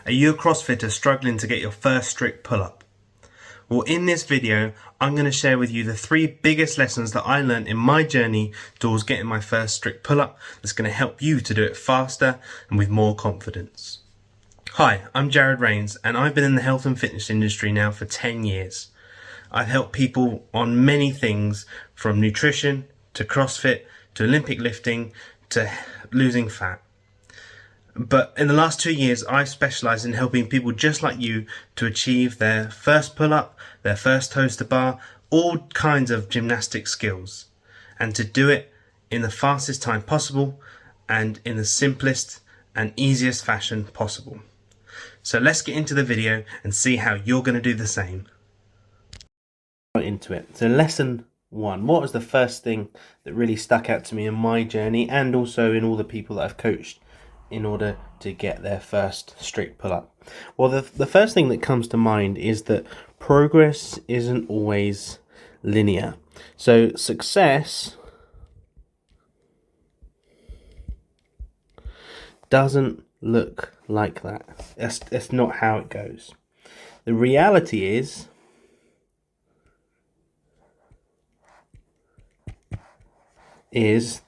Are you a CrossFitter struggling to get your first strict pull-up? Well, in this video, I'm going to share with you the 3 biggest lessons that I learned in my journey towards getting my first strict pull-up that's going to help you to do it faster and with more confidence. Hi, I'm Jared Rains and I've been in the health and fitness industry now for 10 years. I've helped people on many things from nutrition to CrossFit to Olympic lifting to losing fat. But in the last 2 years, I've specialised in helping people just like you to achieve their first pull-up, their first toaster bar, all kinds of gymnastic skills, and to do it in the fastest time possible and in the simplest and easiest fashion possible. So let's get into the video and see how you're going to do the same. Into it. So lesson 1. What was the first thing that really stuck out to me in my journey and also in all the people that I've coached in order to get their first strict pull-up? Well, the first thing that comes to mind is that progress isn't always linear. So success doesn't look like that. That's not how it goes. The reality is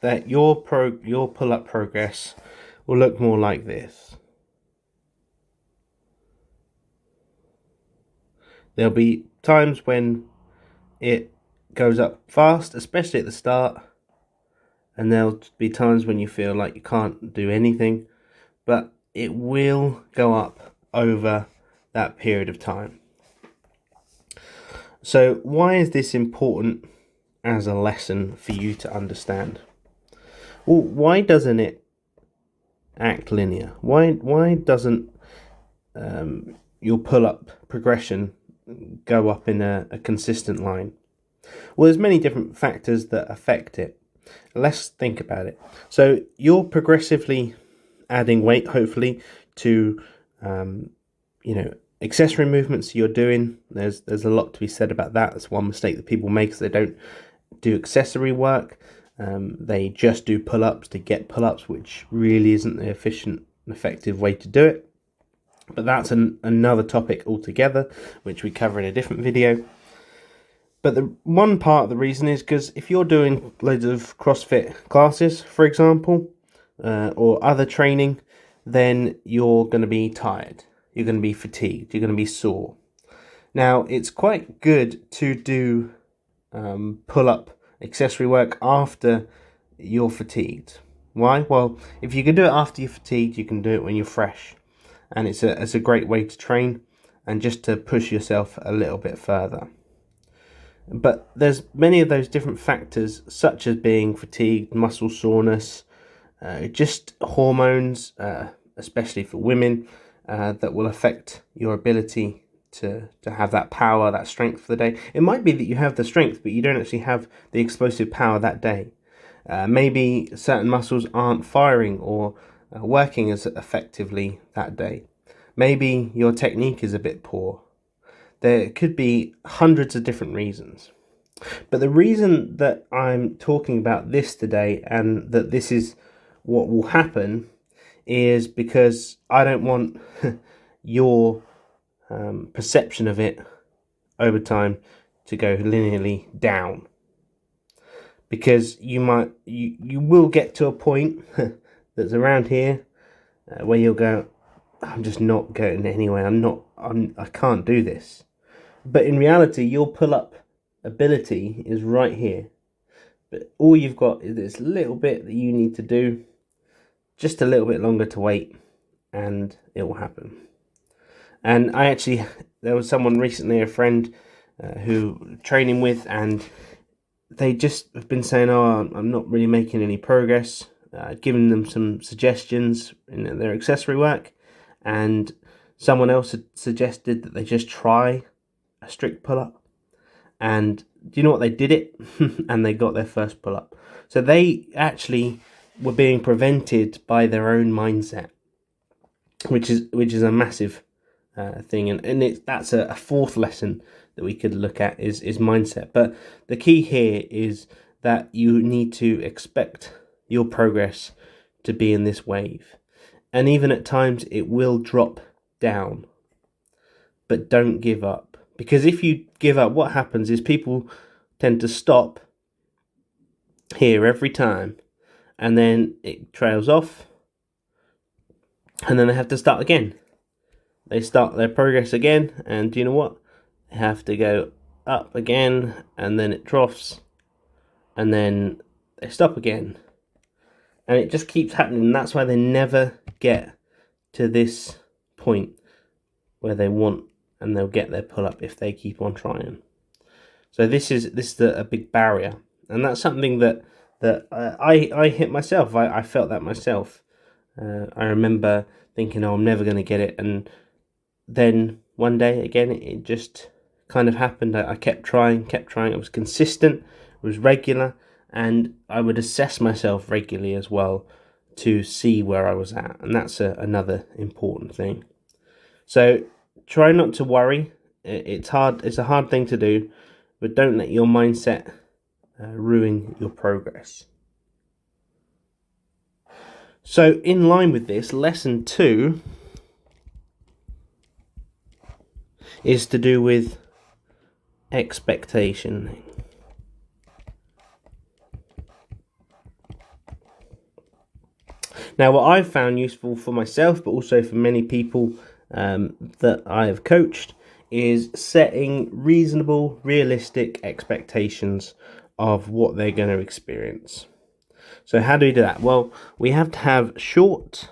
that your pull-up progress will look more like this. There'll be times when it goes up fast, especially at the start, and there'll be times when you feel like you can't do anything, but it will go up over that period of time. So why is this important as a lesson for you to understand? Well, why doesn't it act linear? Why doesn't your pull-up progression go up in a consistent line? Well, there's many different factors that affect it. Let's think about it. So you're progressively adding weight, hopefully, to accessory movements you're doing. There's a lot to be said about that. That's one mistake that people make, is they don't do accessory work. They just do pull-ups to get pull-ups, which really isn't the efficient and effective way to do it. But that's another topic altogether, which we cover in a different video. But the one part of the reason is because if you're doing loads of CrossFit classes, for example, or other training, then you're going to be tired. You're going to be fatigued. You're going to be sore. Now, it's quite good to do pull-up accessory work after you're fatigued. Why? Well, if you can do it after you're fatigued, you can do it when you're fresh. And it's a great way to train and just to push yourself a little bit further. But there's many of those different factors, such as being fatigued, muscle soreness, just hormones, especially for women, that will affect your ability to have that power, that strength for the day. It might be that you have the strength, but you don't actually have the explosive power that day. Maybe certain muscles aren't firing or working as effectively that day. Maybe your technique is a bit poor. There could be hundreds of different reasons. But the reason that I'm talking about this today, and that this is what will happen, is because I don't want your perception of it over time to go linearly down. Because you will get to a point that's around here where you'll go, I'm just not going anywhere. I can't do this. But in reality, your pull-up ability is right here. But all you've got is this little bit that you need to do, just a little bit longer to wait, and it will happen. And there was someone recently, a friend who training with, and they just have been saying, oh, I'm not really making any progress. Giving them some suggestions in their accessory work, and someone else had suggested that they just try a strict pull-up, and do you know what, they did it and they got their first pull-up. So they actually were being prevented by their own mindset, which is a massive thing, and that's a fourth lesson that we could look at is mindset. But the key here is that you need to expect your progress to be in this wave, and even at times it will drop down, but don't give up. Because if you give up, what happens is people tend to stop here every time, and then it trails off, and then they have to start again. They start their progress again, and do you know what? They have to go up again, and then it troughs, and then they stop again. And it just keeps happening, and that's why they never get to this point where they want, and they'll get their pull-up if they keep on trying. So this is a big barrier, and that's something that I hit myself. I felt that myself. I remember thinking, oh, I'm never going to get it, and then one day again it just kind of happened. I kept trying. It was consistent, it was regular, and I would assess myself regularly as well to see where I was at, and that's another important thing. So try not to worry. It's hard. It's a hard thing to do, but don't let your mindset ruin your progress. So in line with this, lesson 2 is to do with expectation. Now, what I've found useful for myself, but also for many people that I have coached, is setting reasonable, realistic expectations of what they're going to experience. So how do we do that? Well, we have to have short,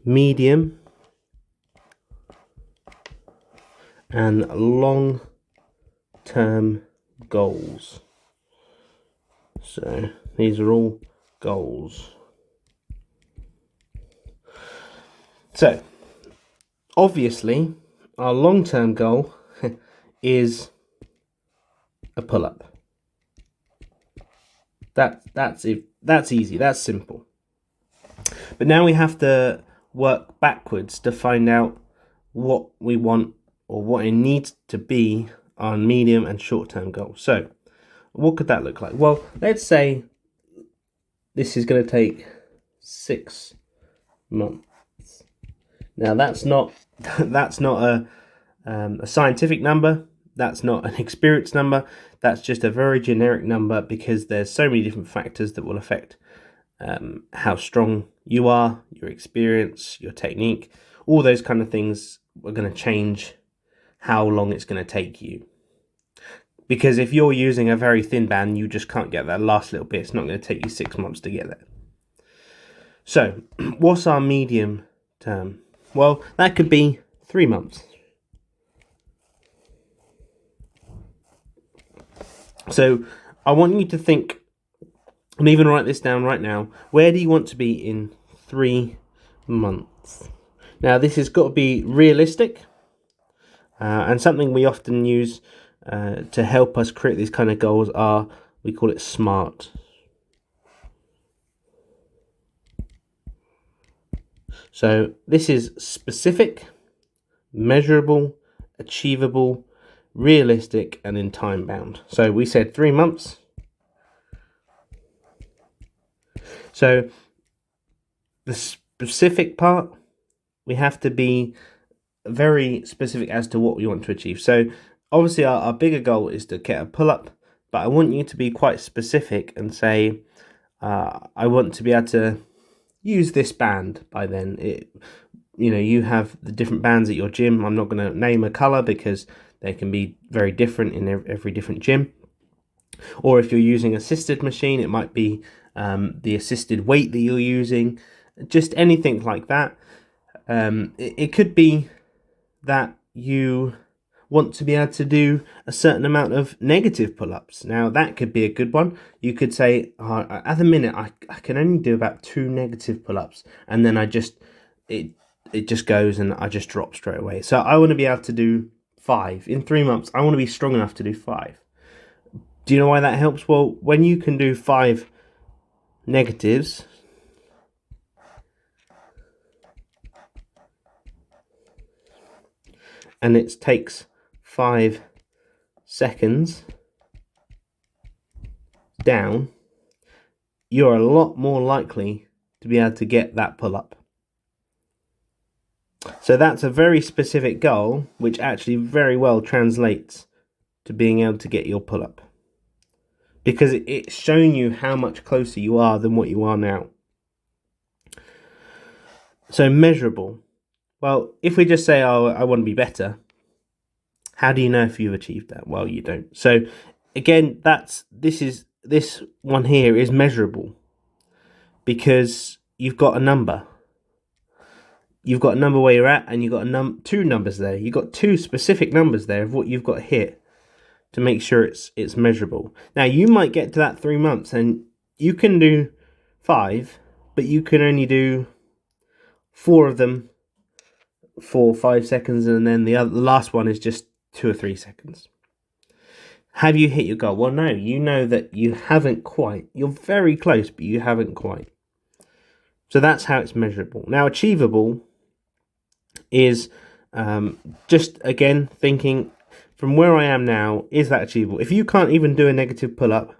medium, and long-term goals. So these are all goals. So obviously our long-term goal is a pull-up. That's it. That's easy. That's simple. But now we have to work backwards to find out what we want or what it needs to be on medium and short-term goals. So what could that look like? Well, let's say this is going to take 6 months. Now that's not a scientific number. That's not an experience number. That's just a very generic number because there's so many different factors that will affect how strong you are, your experience, your technique. All those kind of things are going to change how long it's going to take you. Because if you're using a very thin band, you just can't get that last little bit. It's not going to take you 6 months to get there. So, what's our medium term? Well, that could be 3 months. So, I want you to think, and even write this down right now, where do you want to be in 3 months? Now, this has got to be realistic, and something we often use to help us create these kind of goals are, we call it SMART. So this is specific, measurable, achievable, realistic, and in time bound. So we said 3 months. So the specific part, we have to be very specific as to what we want to achieve. So obviously our bigger goal is to get a pull-up, but I want you to be quite specific and say, I want to be able to use this band by then. You have the different bands at your gym. I'm not going to name a color because they can be very different in every different gym. Or if you're using assisted machine, it might be the assisted weight that you're using, just anything like that. It could be that you want to be able to do a certain amount of negative pull-ups. Now that could be a good one. You could say, at the minute I can only do about 2 negative pull-ups, and then it just goes and I just drop straight away. So I want to be able to do 5 in 3 months. I want to be strong enough to do 5. Do you know why that helps? Well, when you can do 5 negatives, and it takes 5 seconds down, you're a lot more likely to be able to get that pull-up. So that's a very specific goal, which actually very well translates to being able to get your pull-up. Because it's showing you how much closer you are than what you are now. So measurable. Well, if we just say, oh, I want to be better, how do you know if you've achieved that? Well, you don't. So again, this one here is measurable because you've got a number. You've got a number where you're at, and you've got two numbers there. You've got two specific numbers there of what you've got to hit to make sure it's measurable. Now, you might get to that 3 months and you can do 5, but you can only do 4 of them for 5 seconds, and then the last one is just 2 or 3 seconds. Have you hit your goal? Well, no, you know that you haven't quite. You're very close, but you haven't quite. So that's how it's measurable. Now, achievable is just, again, thinking from where I am now, is that achievable? If you can't even do a negative pull-up,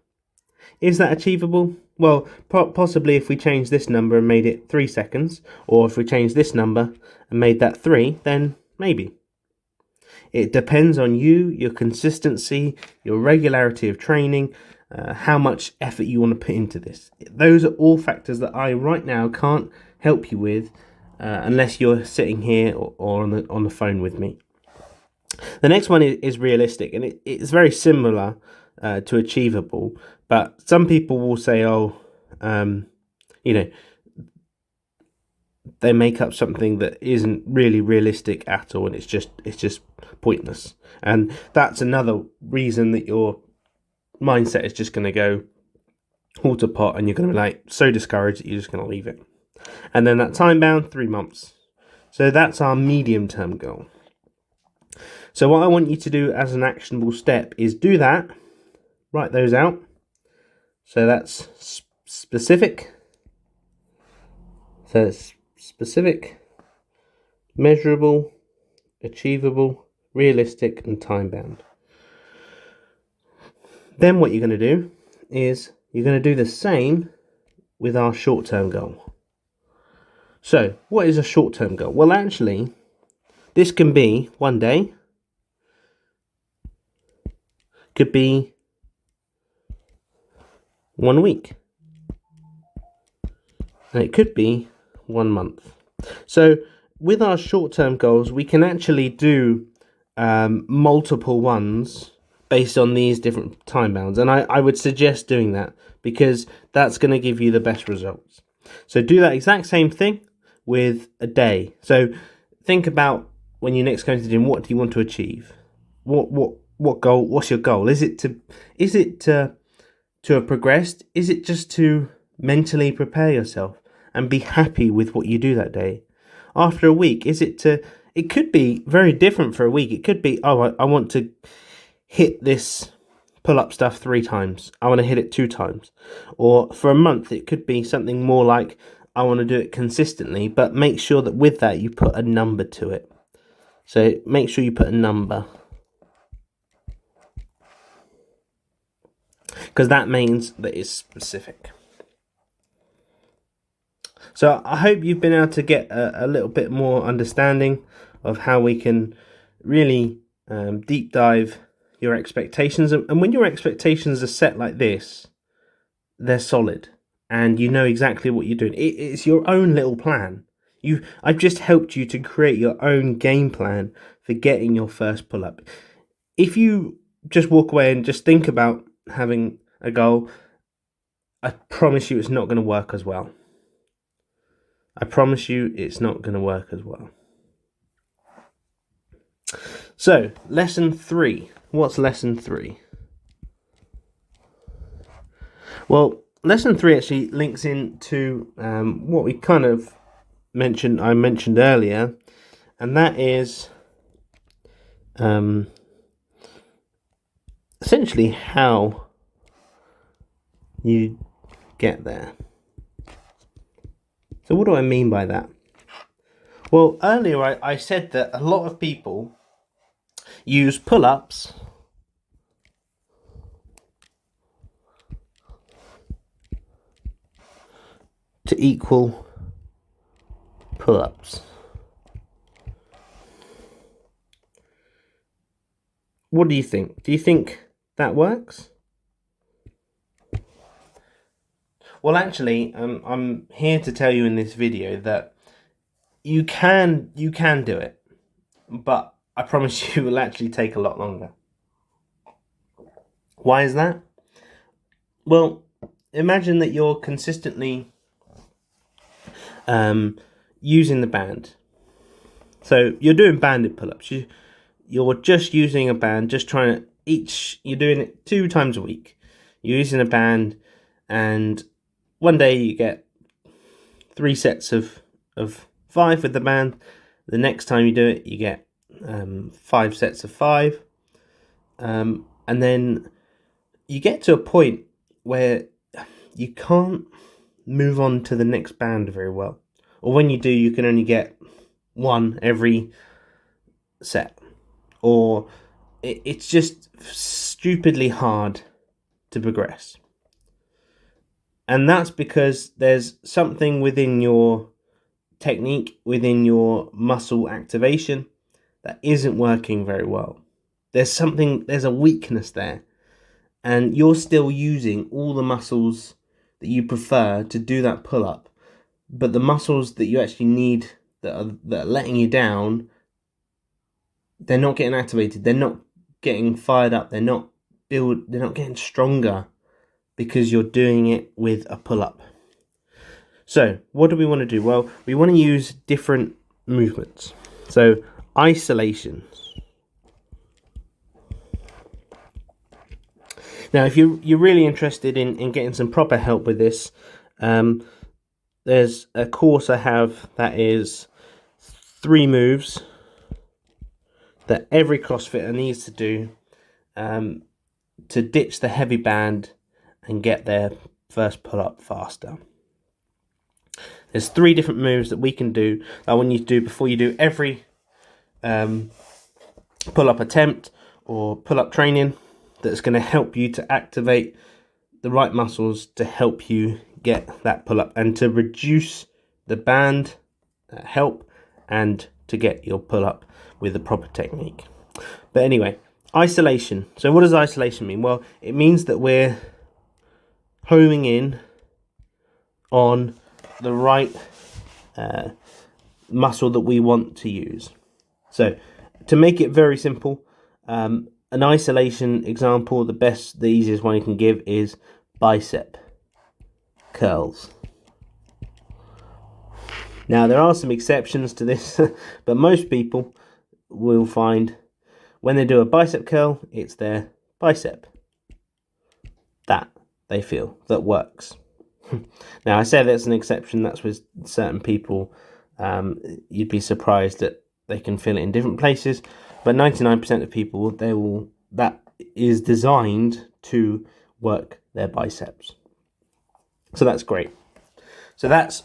is that achievable? Well, possibly if we change this number and made it 3 seconds, or if we change this number and made that 3, then maybe. It depends on you, your consistency, your regularity of training, how much effort you want to put into this. Those are all factors that I right now can't help you with unless you're sitting here or on the phone with me. The next one is realistic, and it's very similar to achievable, but some people will say, oh, they make up something that isn't really realistic at all, and it's just pointless. And that's another reason that your mindset is just going to go all to pot, and you're going to be like so discouraged that you're just going to leave it. And then that time bound 3 months. So that's our medium term goal. So what I want you to do as an actionable step is do that, write those out. So that's specific. So it's specific, measurable, achievable, realistic, and time bound. Then what you're going to do is you're going to do the same with our short term goal. So what is a short term goal? Well, actually, this can be 1 day. Could be 1 week, and it could be 1 month. So with our short-term goals, we can actually do multiple ones based on these different time bounds, and I would suggest doing that because that's going to give you the best results. So do that exact same thing with a day. So think about when you next go to the gym, what do you want to achieve? What goal? What's your goal? Is it to have progressed? Is it just to mentally prepare yourself and be happy with what you do that day? After a week, it could be very different for a week. It could be, oh, I want to hit this pull-up stuff 3 times. I want to hit it 2 times. Or for a month, it could be something more like, I want to do it consistently, but make sure that with that, you put a number to it. So make sure you put a number, because that means that it's specific. So I hope you've been able to get a little bit more understanding of how we can really deep dive your expectations. And when your expectations are set like this, they're solid and you know exactly what you're doing. It's your own little plan. I've just helped you to create your own game plan for getting your first pull-up. If you just walk away and just think about having a goal, I promise you it's not going to work as well. I promise you it's not going to work as well. So, lesson 3. What's lesson 3? Well, lesson 3 actually links into what we kind of I mentioned earlier, and that is essentially how you get there. So what do I mean by that? Well, earlier I said that a lot of people use pull-ups to equal pull-ups. What do you think? Do you think that works? Well, actually, I'm here to tell you in this video that you can do it, but I promise you it will actually take a lot longer. Why is that? Well, imagine that you're consistently using the band. So you're doing banded pull-ups. You're just using a band, just trying to you're doing it 2 times a week. You're using a band, and one day you get 3 sets of 5 with the band. The next time you do it, you get 5 sets of 5. And then you get to a point where you can't move on to the next band very well. Or when you do, you can only get 1 every set. Or it's just stupidly hard to progress. And that's because there's something within your technique, within your muscle activation, that isn't working very well. There's a weakness there. And you're still using all the muscles that you prefer to do that pull-up. But the muscles that you actually need that are letting you down, they're not getting activated. They're not getting fired up. They're not getting stronger because you're doing it with a pull-up. So what do we want to do? Well, we want to use different movements. So isolations. Now, if you're really interested in getting some proper help with this, there's a course I have that is 3 moves that every CrossFitter needs to do to ditch the heavy band and get their first pull-up faster. There's 3 different moves that we can do that I want you to do before you do every pull-up attempt or pull-up training, that's going to help you to activate the right muscles to help you get that pull-up and to reduce the band help and to get your pull-up with the proper technique. But anyway, isolation. So what does isolation mean? Well, it means that we're homing in on the right muscle that we want to use. So to make it very simple, an isolation example, the easiest one you can give is bicep curls. Now, there are some exceptions to this, but most people will find when they do a bicep curl, it's their bicep that they feel that works. Now, I say that's an exception. That's with certain people. You'd be surprised that they can feel it in different places, but 99% of people, that is designed to work their biceps. So that's great. So that's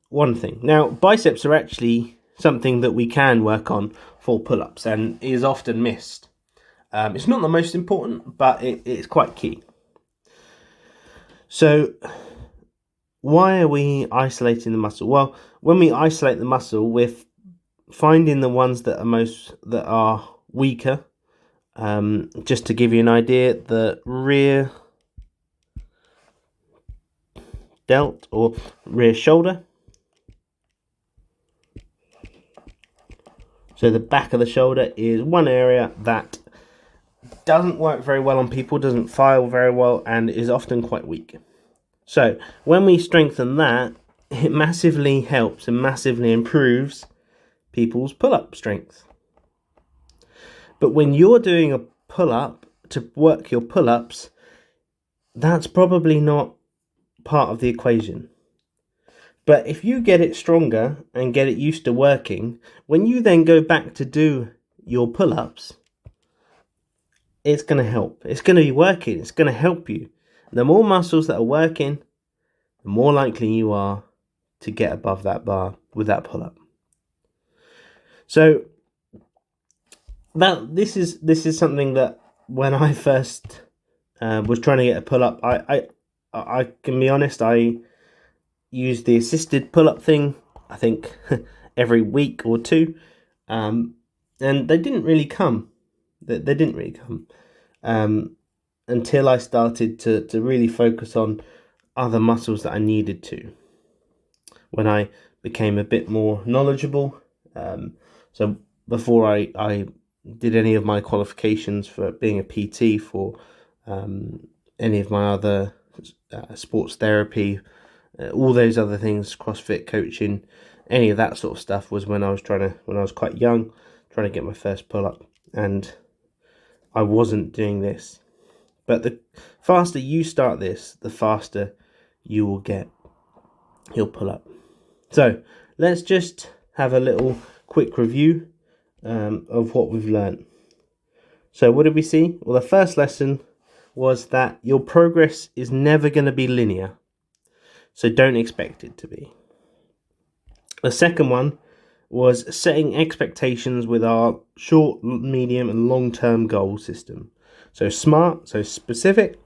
one thing. Now, biceps are actually something that we can work on for pull-ups and is often missed. It's not the most important, but it's quite key. So why are we isolating the muscle? Well, when we isolate the muscle, we're finding the ones that are weaker. Just to give you an idea, the rear delt or rear shoulder. So the back of the shoulder is one area that doesn't work very well on people, doesn't file very well, and is often quite weak. So when we strengthen that, it massively helps and massively improves people's pull-up strength. But when you're doing a pull-up to work your pull-ups, that's probably not part of the equation. But if you get it stronger and get it used to working, when you then go back to do your pull-ups, it's going to help. It's going to be working. It's going to help you. The more muscles that are working, the more likely you are to get above that bar with that pull-up. So this is something that when I first was trying to get a pull-up, I can be honest, I used the assisted pull-up thing, I think every week or 2, and they didn't really come. They didn't really come until I started to really focus on other muscles that I needed to. When I became a bit more knowledgeable, so before I did any of my qualifications for being a PT for any of my other sports therapy, all those other things, CrossFit coaching, any of that sort of stuff was when I was quite young, trying to get my first pull up, and I wasn't doing this. But the faster you start this, the faster you will get your pull up. So let's just have a little quick review of what we've learned. So what did we see? Well, the first lesson was that your progress is never going to be linear. So don't expect it to be. The second one was setting expectations with our short, medium, and long-term goal system. So SMART, so specific,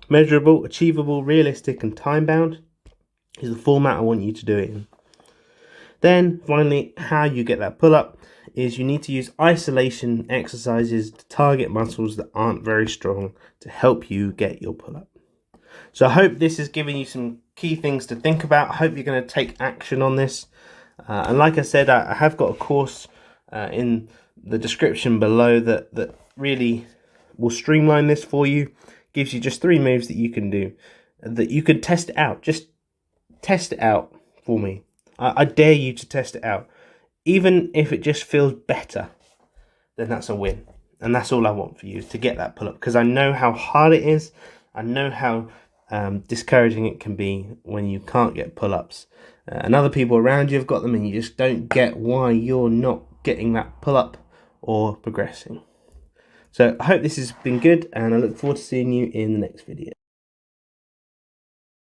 measurable, achievable, realistic, and time-bound is the format I want you to do it in. Then finally, how you get that pull-up is you need to use isolation exercises to target muscles that aren't very strong to help you get your pull-up. So I hope this is giving you some key things to think about. I hope you're going to take action on this. And like I said, I have got a course in the description below that really will streamline this for you. Gives you just 3 moves that you can do, that you can test it out. Just test it out for me. I dare you to test it out. Even if it just feels better, then that's a win. And that's all I want for you, is to get that pull-up. Because I know how hard it is. I know how discouraging it can be when you can't get pull-ups. And other people around you have got them, and you just don't get why you're not getting that pull-up or progressing. So I hope this has been good, and I look forward to seeing you in the next video.